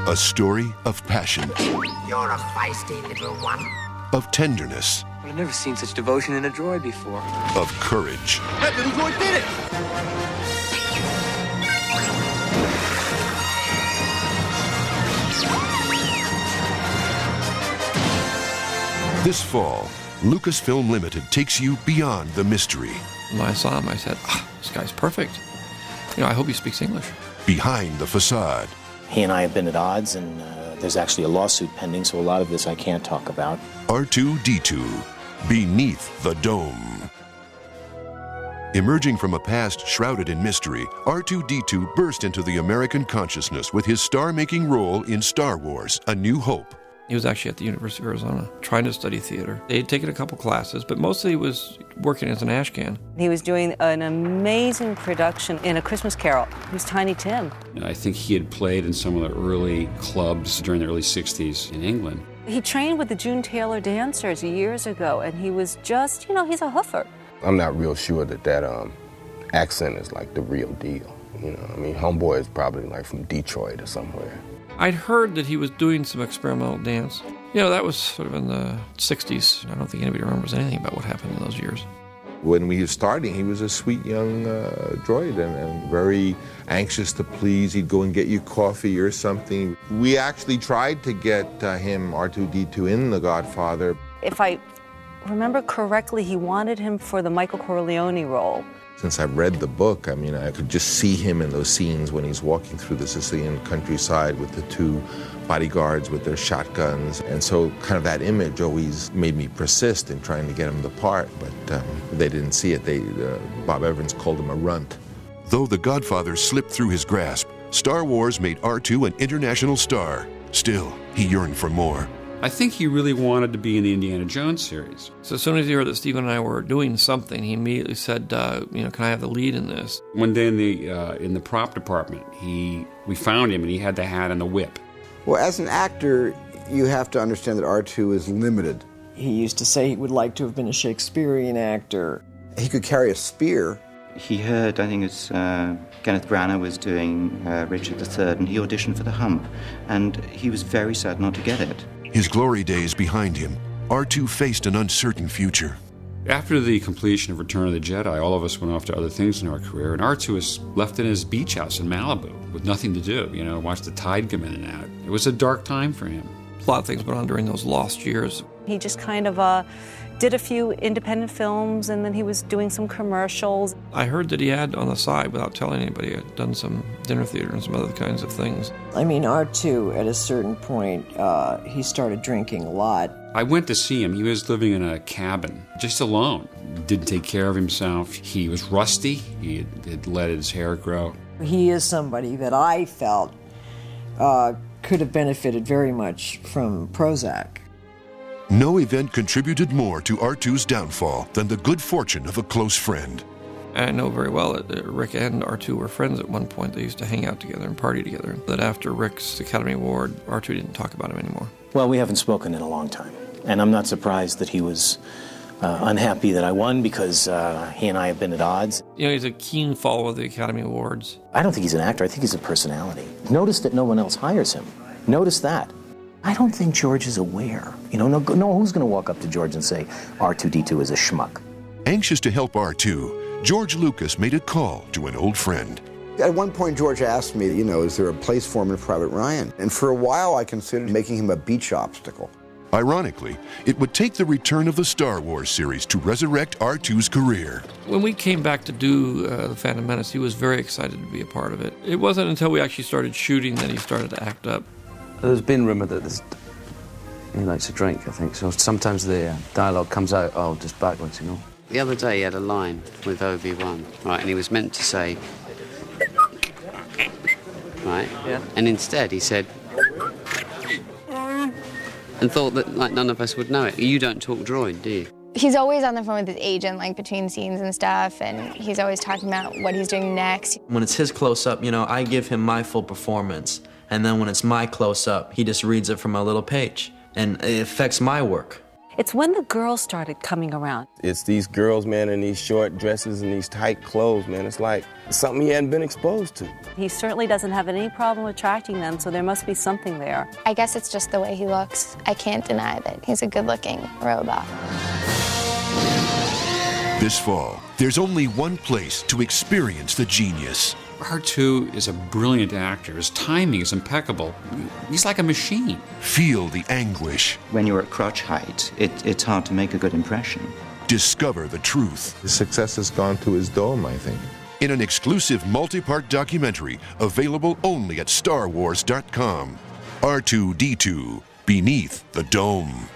A story of passion. You're a feisty little one. Of tenderness. But I've never seen such devotion in a droid before. Of courage. That little droid did it! This fall, Lucasfilm Limited takes you beyond the mystery. When I saw him, I said, this guy's perfect. You know, I hope he speaks English. Behind the facade. He and I have been at odds, and there's actually a lawsuit pending, so a lot of this I can't talk about. R2D2, Beneath the Dome. Emerging from a past shrouded in mystery, R2D2 burst into the American consciousness with his star-making role in Star Wars: A New Hope. He was actually at the University of Arizona trying to study theater. They had taken a couple classes, but mostly he was working as an ashcan. He was doing an amazing production in A Christmas Carol. He was Tiny Tim. I think he had played in some of the early clubs during the early 60s in England. He trained with the June Taylor dancers years ago, and he was just, you know, he's a hoofer. I'm not real sure that accent is like the real deal. You know, I mean, Homeboy is probably like from Detroit or somewhere. I'd heard that he was doing some experimental dance. You know, that was sort of in the 60s. I don't think anybody remembers anything about what happened in those years. When we were starting, he was a sweet young droid and very anxious to please. He'd go and get you coffee or something. We actually tried to get him, R2D2, in The Godfather. If I remember correctly, he wanted him for the Michael Corleone role. Since I've read the book, I mean, I could just see him in those scenes when he's walking through the Sicilian countryside with the two bodyguards with their shotguns. And so kind of that image always made me persist in trying to get him the part, but they didn't see it. Bob Evans called him a runt. Though The Godfather slipped through his grasp, Star Wars made R2 an international star. Still, he yearned for more. I think he really wanted to be in the Indiana Jones series. So as soon as he heard that Stephen and I were doing something, he immediately said, you know, can I have the lead in this? One day in the prop department, we found him and he had the hat and the whip. Well, as an actor, you have to understand that R2 is limited. He used to say he would like to have been a Shakespearean actor. He could carry a spear. He heard, I think it's Kenneth Branagh was doing Richard III, and he auditioned for The Hump, and he was very sad not to get it. His glory days behind him, R2 faced an uncertain future. After the completion of Return of the Jedi, all of us went off to other things in our career, and R2 was left in his beach house in Malibu with nothing to do, you know, watch the tide come in and out. It was a dark time for him. A lot of things went on during those lost years. He just kind of did a few independent films, and then he was doing some commercials. I heard that he had, on the side, without telling anybody, had done some dinner theater and some other kinds of things. I mean, R2, at a certain point, he started drinking a lot. I went to see him. He was living in a cabin, just alone. Didn't take care of himself. He was rusty. He had let his hair grow. He is somebody that I felt could have benefited very much from Prozac. No event contributed more to R2's downfall than the good fortune of a close friend. I know very well that Rick and R2 were friends at one point. They used to hang out together and party together. But after Rick's Academy Award, R2 didn't talk about him anymore. Well, we haven't spoken in a long time. And I'm not surprised that he was unhappy that I won, because he and I have been at odds. You know, he's a keen follower of the Academy Awards. I don't think he's an actor. I think he's a personality. Notice that no one else hires him. Notice that. I don't think George is aware. You know, no who's going to walk up to George and say, R2D2 is a schmuck. Anxious to help R2, George Lucas made a call to an old friend. At one point, George asked me, you know, is there a place for him in Private Ryan? And for a while, I considered making him a beach obstacle. Ironically, it would take the return of the Star Wars series to resurrect R2's career. When we came back to do The Phantom Menace, he was very excited to be a part of it. It wasn't until we actually started shooting that he started to act up. There's been rumour that he likes to drink, I think, so sometimes the dialogue comes out, just backwards, you know. The other day he had a line with Obi-Wan, right, and he was meant to say, right, yeah. And instead he said, and thought that, like, none of us would know it. You don't talk droid, do you? He's always on the phone with his agent, like, between scenes and stuff, and he's always talking about what he's doing next. When it's his close-up, you know, I give him my full performance. And then when it's my close-up, he just reads it from a little page. And it affects my work. It's when the girls started coming around. It's these girls, man, in these short dresses and these tight clothes, man. It's like something he hadn't been exposed to. He certainly doesn't have any problem attracting them, so there must be something there. I guess it's just the way he looks. I can't deny that he's a good-looking robot. This fall, there's only one place to experience the genius. R2 is a brilliant actor. His timing is impeccable. He's like a machine. Feel the anguish. When you're at crotch height, it's hard to make a good impression. Discover the truth. His success has gone to his dome, I think. In an exclusive multi-part documentary available only at StarWars.com. R2D2, Beneath the Dome.